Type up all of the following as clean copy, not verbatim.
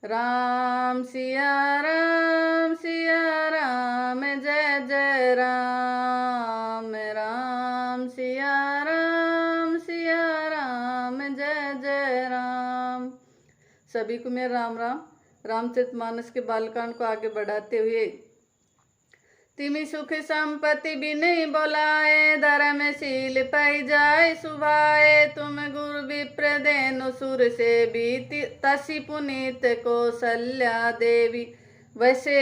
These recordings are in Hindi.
राम सिया राम जय जय राम। राम सिया राम जय जय राम। सभी को मेरा राम राम। रामचरितमानस के बालकांड को आगे बढ़ाते हुए, तिमि सुख संपत्ति बिनहि बोलाए, धर्मशील पै जाय सुभाए। तुम गुरु विप्र देनु सुर से भी, तसी पुनीत कौशल्या देवी। वैसे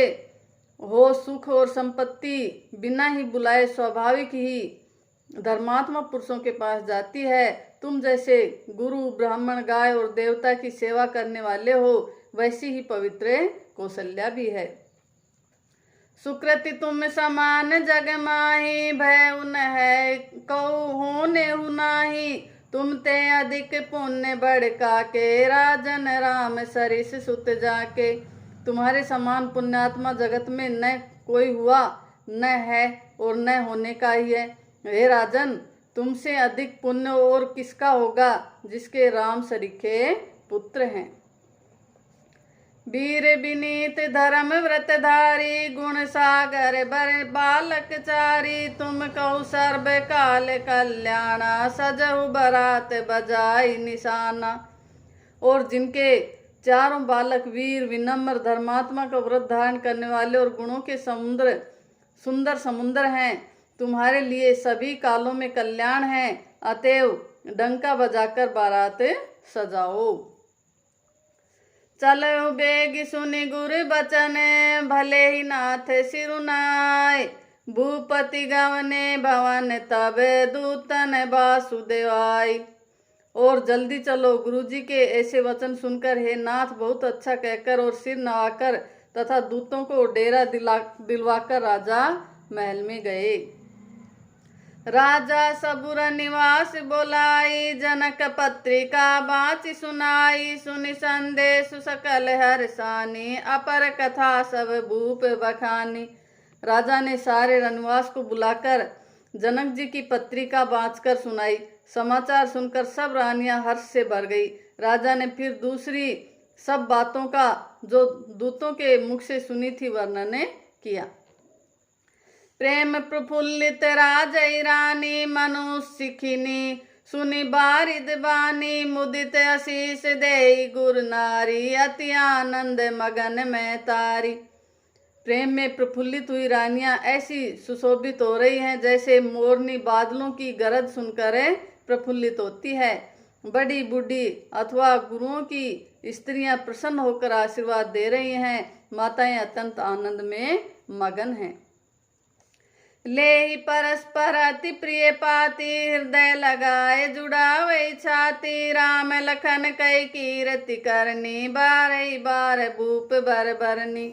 हो सुख और संपत्ति बिना ही बुलाए स्वाभाविक ही धर्मात्मा पुरुषों के पास जाती है। तुम जैसे गुरु, ब्राह्मण, गाय और देवता की सेवा करने वाले हो, वैसी ही पवित्र कौशल्या भी है। सुकृति तुम समान जग माही, भय उन है कौ होने हुनाही। तुम ते अधिक पुण्य बढ़का के, राजन राम सरिस सुत जाके। तुम्हारे समान पुण्यात्मा जगत में न कोई हुआ, न है और न होने का ही है। हे राजन, तुमसे अधिक पुण्य और किसका होगा, जिसके राम सरीखे पुत्र हैं। वीर विनीत धर्म व्रतधारी, गुण सागर बर बालक चारी। तुम कहो सर्व काल कल्याणा, सजहु बरात बजाई निशाना। और जिनके चारों बालक वीर, विनम्र, धर्मात्मा का व्रत धारण करने वाले और गुणों के सुंदर समुद्र हैं, तुम्हारे लिए सभी कालों में कल्याण है। अतएव डंका बजाकर बारात सजाओ। चलो बेग सुनि गुरु बचन, भले ही नाथ सिरुनाय। भूपति गवने भवन तब, दूतन वासुदेवाय। और जल्दी चलो, गुरुजी के ऐसे वचन सुनकर हे नाथ बहुत अच्छा कहकर और सिर नवाकर तथा दूतों को डेरा दिलवाकर राजा महल में गए। राजा सबुर निवास बोलाई, जनक पत्रिका बाँचि सुनाई। सुनि संदेश सकल हर्षानी, अपर कथा सब भूप बखानी। राजा ने सारे रनिवास को बुलाकर जनक जी की पत्रिका बाँचकर सुनाई। समाचार सुनकर सब रानियां हर्ष से भर गई। राजा ने फिर दूसरी सब बातों का जो दूतों के मुख से सुनी थी वर्णन किया। प्रेम प्रफुल्लित राजई रानी, मनुष्य सिखिनी सुनि बारिद बानी। मुदित आशीष देई गुरु नारी, अति आनंद मगन में तारी। प्रेम में प्रफुल्लित हुई रानियां ऐसी सुशोभित हो रही हैं जैसे मोरनी बादलों की गरज सुनकर प्रफुल्लित होती है। बड़ी बूढ़ी अथवा गुरुओं की स्त्रियां प्रसन्न होकर आशीर्वाद दे रही हैं। माताएं अत्यंत आनंद में मगन हैं। ले ही परस्पर अति प्रिय पाती, हृदय लगाए जुड़ावे छाती। राम लखन कई कीरति करनी, बारही बार भूप बर बरनी।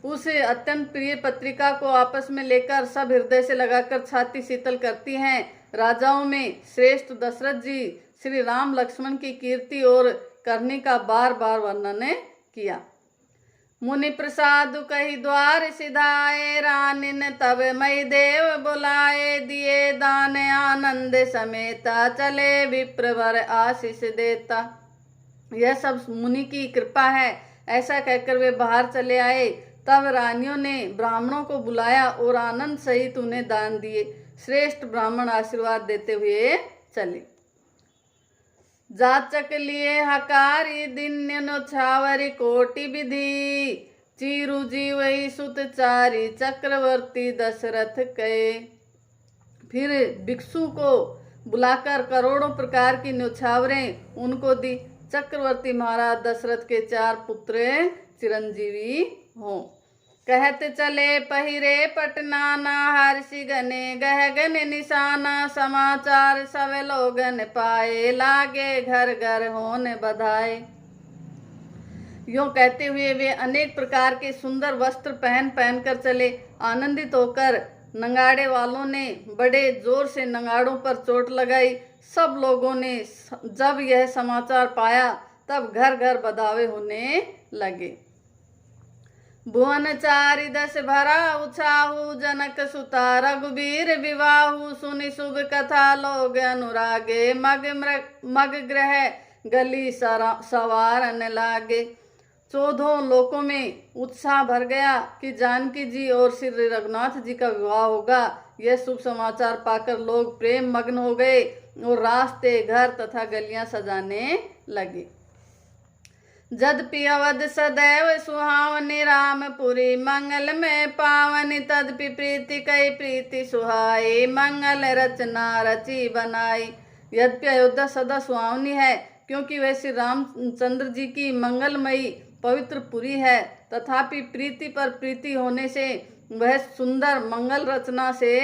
उस अत्यंत प्रिय पत्रिका को आपस में लेकर सब हृदय से लगाकर छाती शीतल करती हैं। राजाओं में श्रेष्ठ दशरथ जी श्री राम लक्ष्मण की कीर्ति और करनी का बार बार वर्णन किया। मुनि प्रसाद कही द्वार सिधाए, रानिन तब मई देव बुलाए। दिए दान आनंद समेता, चले विप्रवर आशीष देता। यह सब मुनि की कृपा है, ऐसा कहकर वे बाहर चले आए। तब रानियों ने ब्राह्मणों को बुलाया और आनंद सहित उन्हें दान दिए। श्रेष्ठ ब्राह्मण आशीर्वाद देते हुए चले। जाचक लिए हकारी, दिन्य न्योछावरी कोटि विधि। चिरु जीवई सुत चारी, चक्रवर्ती दशरथ कहे। फिर भिक्षु को बुलाकर करोड़ों प्रकार की न्योछावरें उनको दी। चक्रवर्ती महाराज दशरथ के 4 पुत्र चिरंजीवी हों। कहते चले पहिरे पटनाना, हर्षि गने गह गन निशाना। समाचार सब लोगन पाए, लागे घर घर होने बधाए। यूं कहते हुए वे अनेक प्रकार के सुंदर वस्त्र पहन पहन कर चले। आनंदित होकर नंगाड़े वालों ने बड़े जोर से नंगाड़ों पर चोट लगाई। सब लोगों ने जब यह समाचार पाया तब घर घर बधावे होने लगे। भुवन चारि दस भरा उछाहू, जनक सुता रघुबीर विवाहू। सुनि शुभ कथा लोग अनुरागे, मग ग्रह गली सवारन लागे। चौदहों लोकों में उत्साह भर गया कि जानकी जी और श्री रघुनाथ जी का विवाह होगा। यह शुभ समाचार पाकर लोग प्रेम मग्न हो गए और रास्ते, घर तथा गलियां सजाने लगे। जदपि अवध सदैव सुहावनी, रामपुरी मंगल में पावनी। तदपि प्रीति कई प्रीति सुहाई, मंगल रचना रची बनाई। यद्यपि अयोध्या सदा सुहावनी है, क्योंकि वह श्री रामचंद्र जी की मंगलमयी पवित्र पुरी है, तथापि प्रीति पर प्रीति होने से वह सुंदर मंगल रचना से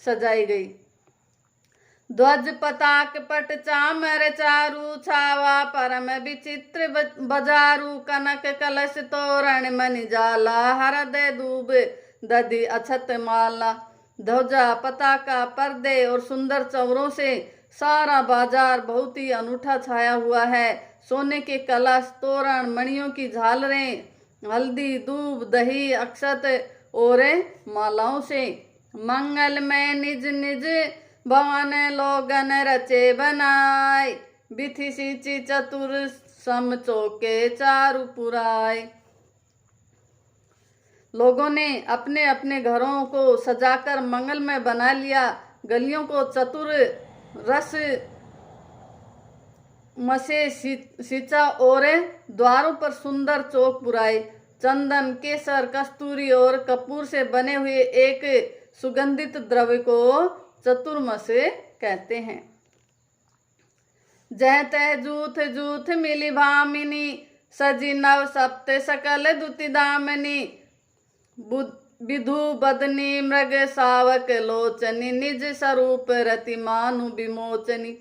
सजाई गई। ध्वज पताक पट चामर चारु, छावा परम विचित्र बजारू। कनक कलश तोरण मणि जाला, हरदय दूब दधि अछत माला। ध्वजा, पताका, पर्दे और सुंदर चवरों से सारा बाजार बहुत ही अनूठा छाया हुआ है। सोने के कलश, तोरण, मणियों की झालरें, हल्दी, दूब, दही, अक्षत और मालाओं से मंगल में निज निज भवन लोगन रचे बनाए। बिथि सींची चतुर सम चौके चारु पुराए। लोगों ने अपने अपने घरों को सजाकर मंगलमय बना लिया। गलियों को चतुर रस मसे सींचा और द्वारों पर सुंदर चौक पुराए। चंदन, केसर, कस्तूरी और कपूर से बने हुए एक सुगंधित द्रव्य को चतुर्मस कहते हैं। जह तह जूथ जूथ मिली भामिनी, सजी नव सप्त सकल दुति दामनी। विधु बदनी मृग सावक लोचनी, निज स्वरूप रति मानु विमोचनी।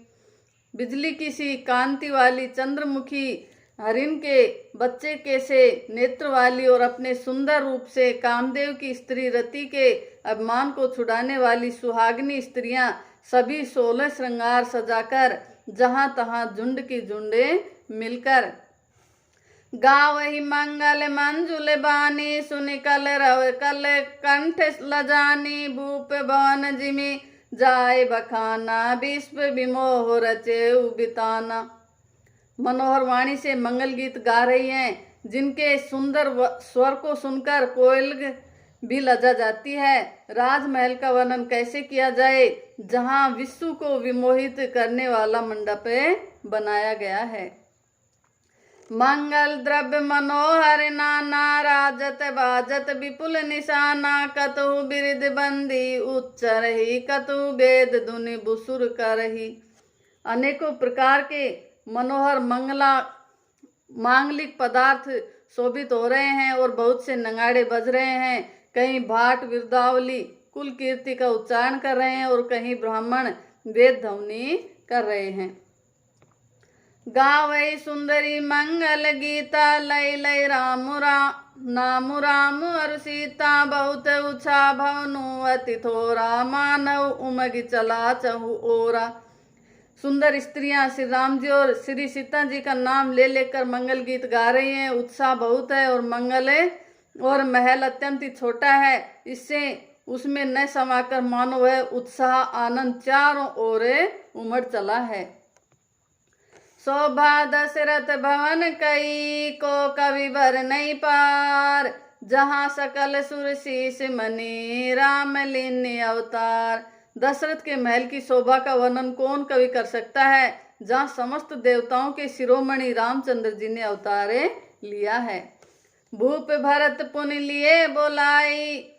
बिजली की सी कांति वाली चंद्रमुखी, हरिण के बच्चे के से नेत्र वाली और अपने सुंदर रूप से कामदेव की स्त्री रति के अभिमान को छुड़ाने वाली सुहागिनी स्त्रियां सभी 16 श्रृंगार सजाकर जहां तहां झुंड की झुंडे मिलकर गावहि मंगल मंजुल बानी। सुनि कल रव कल कंठ लजानी, भूप भवन जिमि जाय बखाना। विश्व विमोह रचे बिताना। मनोहर वाणी से मंगल गीत गा रही हैं, जिनके सुंदर स्वर को सुनकर कोयल भी लजा जाती है। राजमहल का वर्णन कैसे किया जाए, जहां विश्व को विमोहित करने वाला मंडप बनाया गया है। मंगल द्रव्य मनोहर नाना, राजत बाजत विपुल निशाना। कतहु बिरिद बंदी उच्च रही, कतहु वेद धुनि बुसुर करही। अनेकों प्रकार के मनोहर मांगलिक पदार्थ शोभित हो रहे हैं और बहुत से नगाड़े बज रहे हैं। कहीं भाट विरदावली कुल कीर्ति का उच्चारण कर रहे हैं और कहीं ब्राह्मण वेद ध्वनि कर रहे हैं। गावई सुंदरी मंगल गीता, लय लय नाम राम और सीता। बहुत उछा भवनु अति थोरा, मानव उमग चला चहु ओरा। सुंदर स्त्रियां श्री राम जी और श्री सीता जी का नाम ले लेकर मंगल गीत गा रही हैं। उत्साह बहुत है और और महल अत्यंत ही छोटा है, इससे उसमें न समाकर मानो वह उत्साह आनंद चारों ओर उमड़ चला है। शोभा दशरथ भवन कई, को कवि भर नहीं पार। जहाँ सकल सुर शीस मनी, राम लीन अवतार। दशरथ के महल की शोभा का वर्णन कौन कवि कर सकता है, जहाँ समस्त देवताओं के शिरोमणि रामचंद्र जी ने अवतार लिया है। भूप भरत पुनि लिए बोलाई,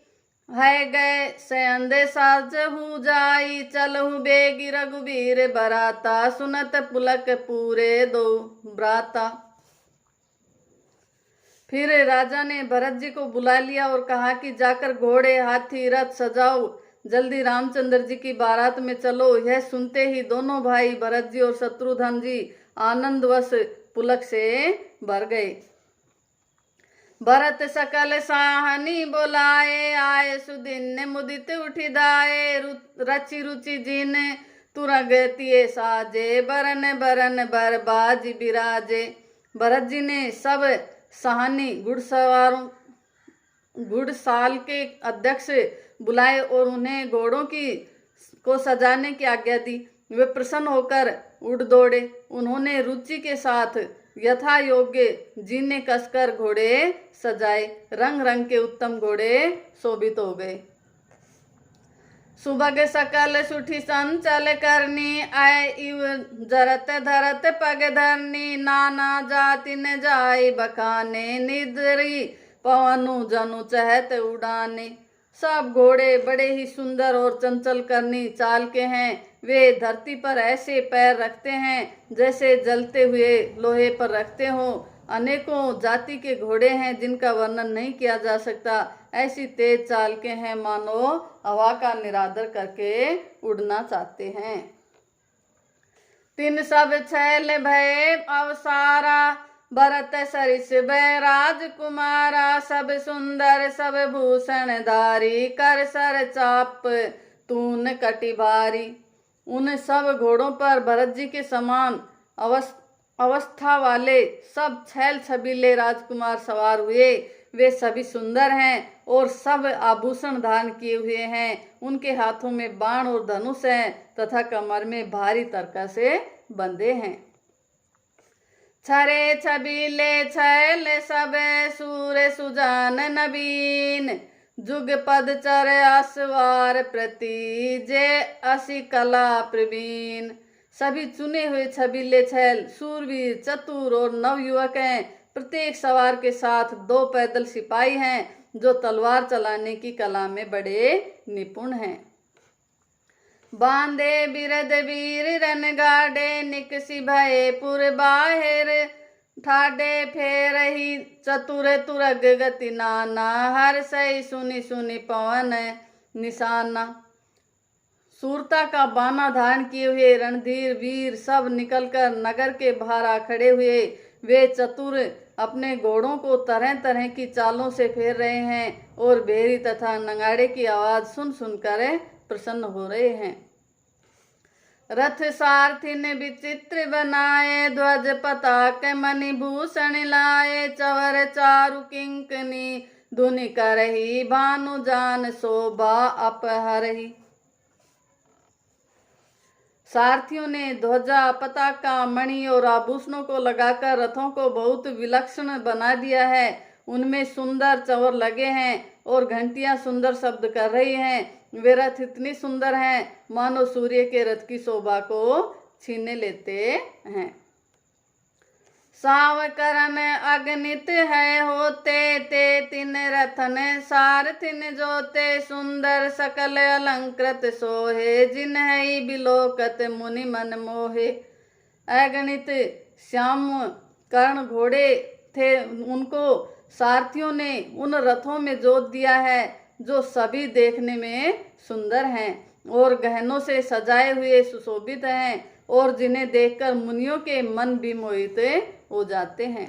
है गए सयंदे साजहु जाई। चलहु बेगी रघुबीर बराता, सुनत पुलक पूरे दो ब्राता। फिर राजा ने भरत जी को बुला लिया और कहा कि जाकर घोड़े, हाथी, रथ सजाओ, जल्दी रामचंद्र जी की बारात में चलो। यह सुनते ही दोनों भाई भरत जी और शत्रुघ्न जी आनंदवश पुलक से भर गए। भरत सकल साहनी बोलाए, आए सुदिन मुदित उठी दाए। रचि रुचि जिन तुरग तिये साजे, बरन बरन बरबाजी बिराजे। भरत जी ने सब साहनी घुड़सवारों घुड़साल के अध्यक्ष बुलाए और उन्हें घोड़ों को सजाने की आज्ञा दी। वे प्रसन्न होकर उड़ दौड़े। उन्होंने रुचि के साथ यथा योग्य जीने कसकर घोड़े सजाए। रंग रंग के उत्तम घोड़े शोभित हो गए। सुबह सकल सुठी संचल करनी, आय इव जरत धरत पग धरनी, नाना जाति न जाय बखाने, निद्री पवनु जनु चहत उड़ाने। सब घोड़े बड़े ही सुंदर और चंचल करनी चाल के हैं। वे धरती पर ऐसे पैर रखते हैं जैसे जलते हुए लोहे पर रखते हों। अनेकों जाति के घोड़े हैं जिनका वर्णन नहीं किया जा सकता। ऐसी तेज चाल के हैं मानो हवा का निरादर करके उड़ना चाहते हैं। तीन सब छैल भय अवसारा, भरत सरिस भय राजकुमारा, सब सुंदर सब भूषण धारी, कर सर चाप तून कटि भारी। उन सब घोड़ों पर भरत जी के समान अवस्था वाले सब छैल छबीले राजकुमार सवार हुए। वे सभी सुंदर हैं और सब आभूषण धारण किए हुए हैं। उनके हाथों में बाण और धनुष हैं तथा कमर में भारी तरका से बंधे हैं। छरे छबीले छैल सब सूर सुजान नवीन, जुग पद चर असवार प्रति, जे असी कला प्रवीण। सभी चुने हुए छबीले छैल सूरवीर चतुर और नवयुवक हैं। प्रत्येक सवार के साथ 2 पैदल सिपाही हैं जो तलवार चलाने की कला में बड़े निपुण हैं। बांधे बिरद वीर रन गाड़े, निकसी भये पुर बाहिर, ठाडे फेरही चतुर तुरग गति नाना, हर सही सुनी सुनी पवन निशाना। सूरता का बाना धारण किए हुए रणधीर वीर सब निकलकर नगर के बाहर आ खड़े हुए। वे चतुर अपने घोड़ों को तरह तरह की चालों से फेर रहे हैं और भेरी तथा नगाड़े की आवाज सुन सुनकर प्रसन्न हो रहे हैं। रथ सारथी ने विचित्र बनाए, ध्वज पताक मणिभूषण लाए, चवर चारु किंकनी धुनि करही, भानु जान शोभा अपहरही। सारथियों ने ध्वजा पताका मणि और आभूषणों को लगाकर रथों को बहुत विलक्षण बना दिया है। उनमें सुंदर चंवर लगे हैं और घंटियां सुंदर शब्द कर रही हैं। वे रथ इतनी सुंदर हैं मानो सूर्य के रथ की शोभा को छीने लेते हैं। सावकरन अगणित है होते, ते तिन रथन सारथिन जोते, सुंदर सकल अलंकृत सोहे, जिन्हई बिलोकत मुनि मन मोहे। अगणित श्याम कर्ण घोड़े थे, उनको सारथियों ने उन रथों में जोत दिया है जो सभी देखने में सुंदर हैं और गहनों से सजाए हुए सुशोभित हैं और जिन्हें देखकर मुनियों के मन भी मोहित हो जाते हैं।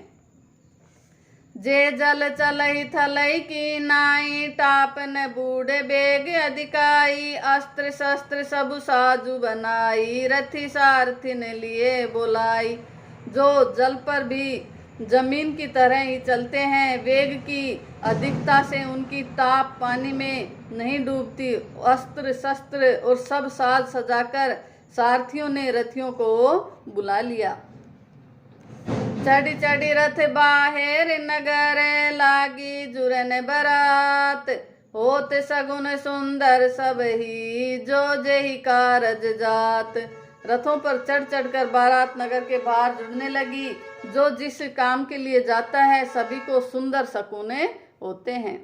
जे जल चलई थलई की नाई, टापन बूढ़ बेग अधिकाई, अस्त्र शस्त्र सब साजु बनाई, रथी सारथी ने लिए बुलाई। जो जल पर भी जमीन की तरह ही चलते हैं, वेग की अधिकता से उनकी ताप पानी में नहीं डूबती। अस्त्र शस्त्र और सब साज सजाकर सारथियों ने रथियों को बुला लिया। चढ़ी चढ़ी रथ बाहेर नगर, लागी जुरन बरात, होत सगुन सुंदर सब ही, जो जेहि कारज जात। रथों पर चढ़ चढ़कर बारात नगर के बाहर जुड़ने लगी। जो जिस काम के लिए जाता है सभी को सुंदर शकुने होते हैं।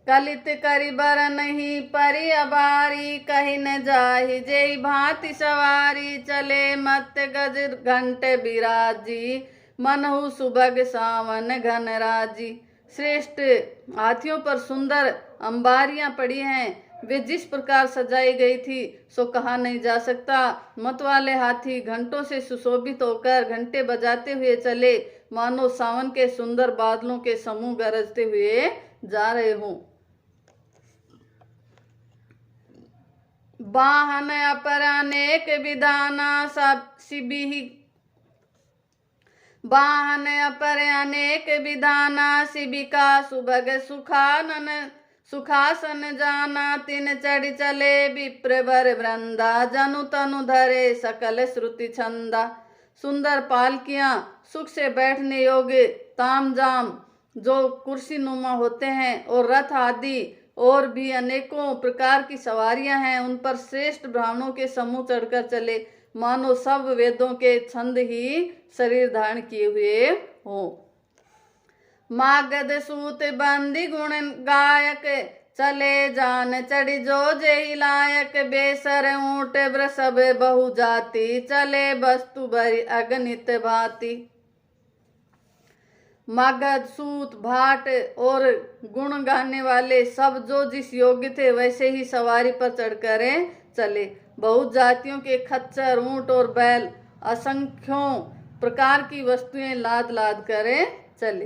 कलित करी बर नहीं परी अबारी, कही न जाहि जेहि भांति सवारी, चले मत गज घंट बिराजी, मनहु सुभग सावन घन राजी। श्रेष्ठ हाथियों पर सुंदर अंबारियां पड़ी हैं। वे जिस प्रकार सजाई गई थी सो कहा नहीं जा सकता। मत वाले हाथी घंटों से सुशोभित होकर घंटे बजाते हुए चले, मानो सावन के सुंदर बादलों के समूह गरजते हुए जा रहे हों। वाहन अपर अनेक विधाना, सब सिबिहि वाहन अपर अनेक विधाना, शिविका सुभग सुखासन जाना। तिन चढ़ी चले विप्र वर वृंदा, जनु तनु धरे सकल श्रुति छंदा। सुंदर पालकियां, सुख से बैठने योग्य तामजाम जो कुर्सी नुमा होते हैं, और रथ आदि और भी अनेकों प्रकार की सवारियां हैं, उन पर श्रेष्ठ ब्राह्मणों के समूह चढ़कर चले, मानो सब वेदों के छंद ही शरीर धारण किए हुए हों। मागध सूत बंदी गुण गायक, चले जान चढ़ी जो जेहि लायक। बेसर ऊंट वृषभ बहु जाति, चले वस्तु भरी अगणित भांति। मगध सूत भाट और गुण गाने वाले सब जो जिस योग्य थे वैसे ही सवारी पर चढ़कर चले। बहुत जातियों के खच्चर, ऊंट और बैल, असंख्यों प्रकार की वस्तुएं लाद लाद कर चले।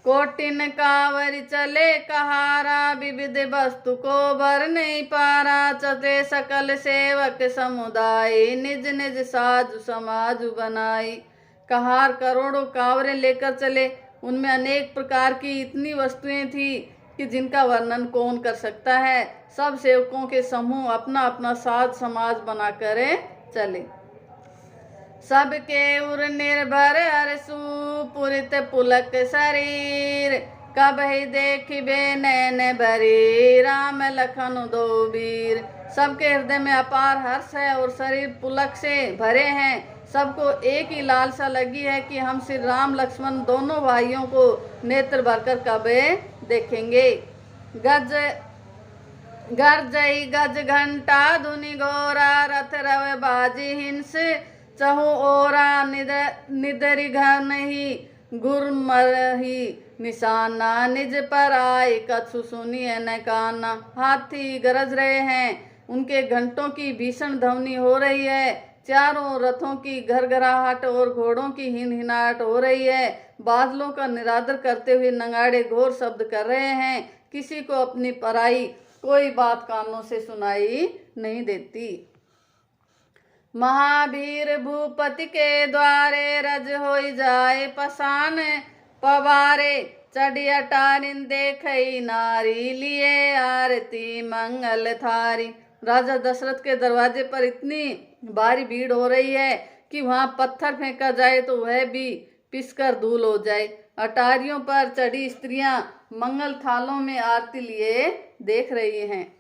कोटिन कावरी चले कहारा, विविध वस्तु को भर नहीं पारा। चले सकल सेवक समुदाय, निज निज साजु समाजु बनाई। कहार करोड़ों कावरे लेकर चले, उनमें अनेक प्रकार की इतनी वस्तुएं थी कि जिनका वर्णन कौन कर सकता है। सब सेवकों के समूह अपना अपना साज समाज बनाकर चले। सबके उर निर्भर हरसु, पुरित पुलक शरीर। कब ही देखिबे नैन भरी, राम लखन दो वीर। सबके हृदय में अपार हर्ष है और शरीर पुलक से भरे हैं। सबको एक ही लालसा लगी है कि हम श्री राम लक्ष्मण दोनों भाइयों को नेत्र भरकर कब देखेंगे। गर्जई गज घंटा धुनि घोरा, रथ रव बाजी हिंस चहु ओरा। निदरि घन ही गुरमरही निशाना, निज पर आए कछु सुनिए न काना। हाथी गरज रहे हैं, उनके घंटों की भीषण ध्वनि हो रही है। चारों रथों की घरघराहट और घोड़ों की हिनहिनाहट हो रही है। बादलों का निरादर करते हुए नगाड़े घोर शब्द कर रहे हैं। किसी को अपनी पराई कोई बात कानों से सुनाई नहीं देती। महावीर भूपति के द्वारे, रज होई जाए पसान पवारे। चढ़ी अटारिन देखई नारी, लिए आरती मंगल थारी। राजा दशरथ के दरवाजे पर इतनी भारी भीड़ हो रही है कि वहां पत्थर फेंका जाए तो वह भी पिसकर धूल हो जाए। अटारियों पर चढ़ी स्त्रियां मंगल थालों में आरती लिए देख रही हैं।